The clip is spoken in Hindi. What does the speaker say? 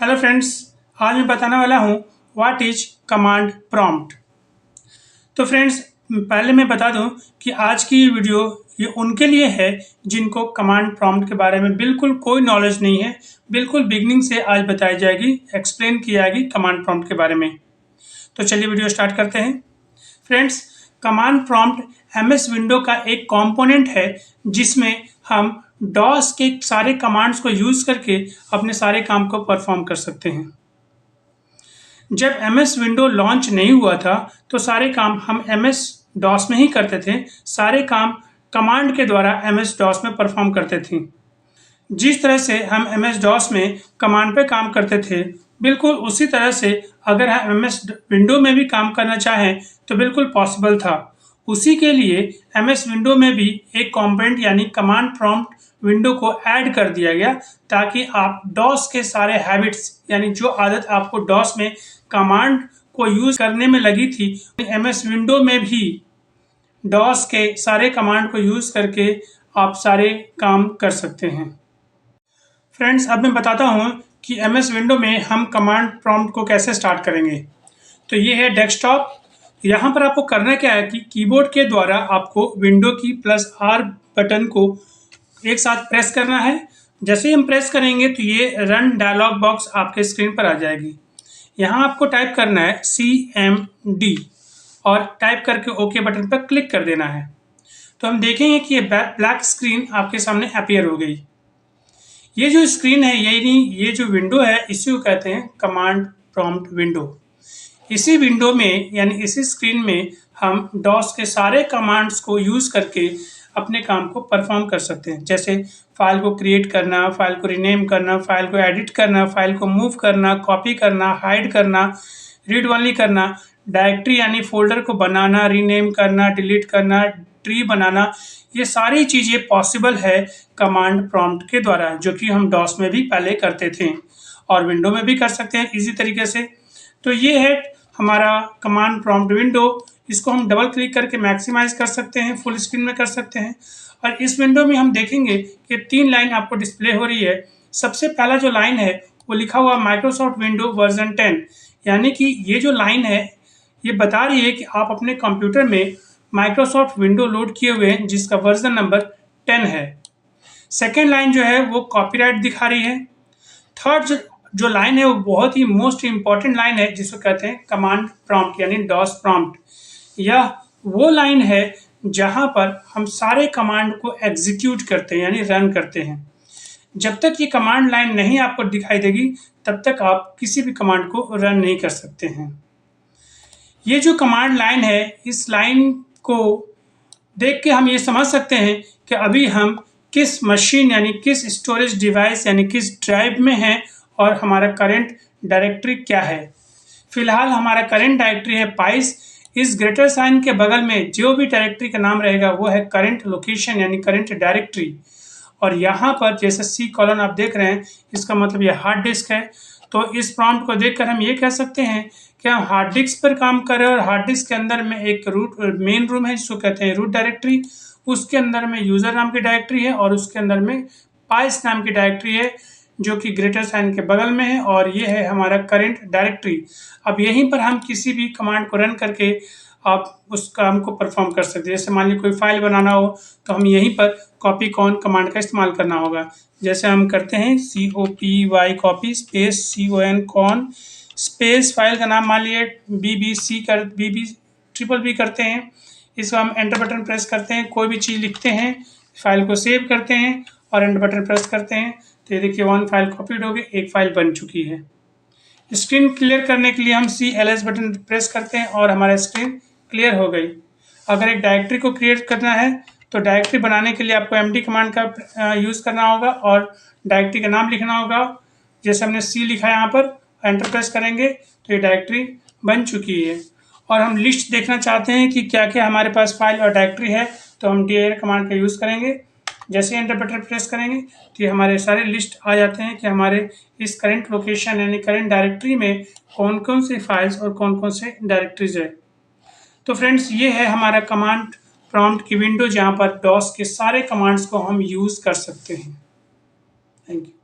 हेलो फ्रेंड्स, आज मैं बताने वाला हूँ व्हाट इज कमांड प्रॉम्प्ट। तो फ्रेंड्स, पहले मैं बता दूं कि आज की वीडियो ये उनके लिए है जिनको कमांड प्रॉम्प्ट के बारे में बिल्कुल कोई नॉलेज नहीं है। बिल्कुल बिगनिंग से आज बताई जाएगी, एक्सप्लेन की जाएगी कमांड प्रॉम्प्ट के बारे में। तो चलिए वीडियो स्टार्ट करते हैं। Friends, command prompt MS window का एक कंपोनेंट है जिसमें हम डॉस के सारे कमांड्स को यूज करके अपने सारे काम को परफॉर्म कर सकते हैं। जब एमएस विंडो लॉन्च नहीं हुआ था तो सारे काम हम एमएस डॉस में ही करते थे। सारे काम कमांड के द्वारा एमएस डॉस में परफॉर्म करते थे। जिस तरह से हम एमएस डॉस में कमांड पे काम करते थे, बिल्कुल उसी तरह से अगर हम एमएस विंडो में भी काम करना चाहें तो बिल्कुल पॉसिबल था। उसी के लिए एमएस विंडो में भी एक कंपोनेंट यानी कमांड प्रॉम्प्ट विंडो को ऐड कर दिया गया ताकि आप डॉस के सारे हैबिट्स यानी जो आदत आपको डॉस में कमांड को यूज करने में लगी थी, एमएस विंडो में भी डॉस के सारे कमांड को यूज करके आप सारे काम कर सकते हैं। फ्रेंड्स, अब मैं बताता हूँ कि एमएस विंडो में हम कमांड प्रॉम्प्ट को कैसे स्टार्ट करेंगे। तो ये है डेस्कटॉप। यहाँ पर आपको करना क्या है कि कीबोर्ड के द्वारा आपको विंडो की +R बटन को एक साथ प्रेस करना है। जैसे ही हम प्रेस करेंगे तो ये रन डायलॉग बॉक्स आपके स्क्रीन पर आ जाएगी। यहाँ आपको टाइप करना है CMD और टाइप करके ओके बटन पर क्लिक कर देना है। तो हम देखेंगे कि ये ब्लैक स्क्रीन आपके सामने अपीयर हो गई। ये जो स्क्रीन है ये जो विंडो है इसी को कहते हैं कमांड प्रॉम्प्ट विंडो। इसी विंडो में यानी इसी स्क्रीन में हम डॉस के सारे कमांड्स को यूज करके अपने काम को परफॉर्म कर सकते हैं। जैसे फाइल को क्रिएट करना, फाइल को रीनेम करना, फाइल को एडिट करना, फाइल को मूव करना, कॉपी करना, हाइड करना, रीड ओनली करना, डायरेक्टरी यानी फोल्डर को बनाना, रीनेम करना, डिलीट करना, ट्री बनाना। ये सारी चीज़ें पॉसिबल है कमांड प्रॉम्प्ट के द्वारा, जो कि हम डॉस में भी पहले करते थे और विंडो में भी कर सकते हैं इसी तरीके से। तो ये है हमारा कमांड प्रॉम्प्ट विंडो। इसको हम डबल क्लिक करके मैक्सिमाइज कर सकते हैं, फुल स्क्रीन में कर सकते हैं। और इस विंडो में हम देखेंगे कि 3 लाइन आपको डिस्प्ले हो रही है। सबसे पहला जो लाइन है वो लिखा हुआ माइक्रोसॉफ्ट विंडो वर्जन 10, यानी कि ये जो लाइन है ये बता रही है कि आप अपने कंप्यूटर में माइक्रोसॉफ्ट विंडो लोड किए हुए हैं जिसका वर्जन नंबर 10 है। सेकेंड लाइन जो है वो कॉपीराइट दिखा रही है। थर्ड जो लाइन है वो बहुत ही मोस्ट इंपॉर्टेंट लाइन है जिसको कहते हैं कमांड प्रॉम्प्ट यानी डॉस प्रॉम्प्ट। यह वो लाइन है जहां पर हम सारे कमांड को एग्जीक्यूट करते हैं यानी रन करते हैं। जब तक ये कमांड लाइन नहीं आपको दिखाई देगी तब तक आप किसी भी कमांड को रन नहीं कर सकते हैं। ये जो कमांड लाइन है, इस लाइन को देख के हम ये समझ सकते हैं कि अभी हम किस मशीन यानी किस स्टोरेज डिवाइस यानी किस ड्राइव में हैं और हमारा करंट डायरेक्टरी क्या है। फिलहाल हमारा करंट डायरेक्टरी है पाइस। इस ग्रेटर साइन के बगल में जो भी डायरेक्टरी का नाम रहेगा वो है करंट लोकेशन यानी करंट डायरेक्टरी। और यहाँ पर जैसे C कॉलन आप देख रहे हैं, इसका मतलब ये हार्ड डिस्क है। तो इस प्रॉम्प्ट को देखकर हम ये कह सकते हैं कि हम हार्ड डिस्क पर काम कर रहे हैं और हार्ड डिस्क के अंदर में एक मेन रूम है जिसको कहते हैं रूट डायरेक्टरी। उसके अंदर में यूजर नाम की डायरेक्टरी है और उसके अंदर में पाइस नाम की डायरेक्टरी है जो कि ग्रेटर साइन के बगल में है और ये है हमारा करंट डायरेक्टरी। अब यहीं पर हम किसी भी कमांड को रन करके आप उस काम को परफॉर्म कर सकते हैं। जैसे मान लीजिए कोई फाइल बनाना हो तो हम यहीं पर कॉपी कॉन कमांड का इस्तेमाल करना होगा। जैसे हम करते हैं COPY copy space CON con space file का नाम मान लिए BB करते हैं। इसको हम एंटर बटन प्रेस करते हैं, कोई भी चीज़ लिखते हैं, फाइल को सेव करते हैं और एंटर बटन प्रेस करते हैं। तो ये देखिए 1 फाइल कॉपीड हो गई, एक फाइल बन चुकी है। स्क्रीन क्लियर करने के लिए हम CLS बटन प्रेस करते हैं और हमारा स्क्रीन क्लियर हो गई। अगर एक डायरेक्टरी को क्रिएट करना है तो डायरेक्टरी बनाने के लिए आपको MD कमांड का यूज़ करना होगा और डायरेक्टरी का नाम लिखना होगा। जैसे हमने C लिखा है यहाँ पर, एंटर प्रेस करेंगे तो ये डायरेक्टरी बन चुकी है। और हम लिस्ट देखना चाहते हैं कि क्या क्या हमारे पास फाइल और डायरेक्टरी है तो हम dir कमांड का यूज़ करेंगे। जैसे एंटर बटन प्रेस करेंगे तो ये हमारे सारे लिस्ट आ जाते हैं कि हमारे इस करंट लोकेशन यानी करंट डायरेक्टरी में कौन कौन सी फाइल्स और कौन कौन से डायरेक्टरीज है। तो फ्रेंड्स, ये है हमारा कमांड प्रॉम्प्ट की विंडो जहाँ पर डॉस के सारे कमांड्स को हम यूज़ कर सकते हैं। Thank you.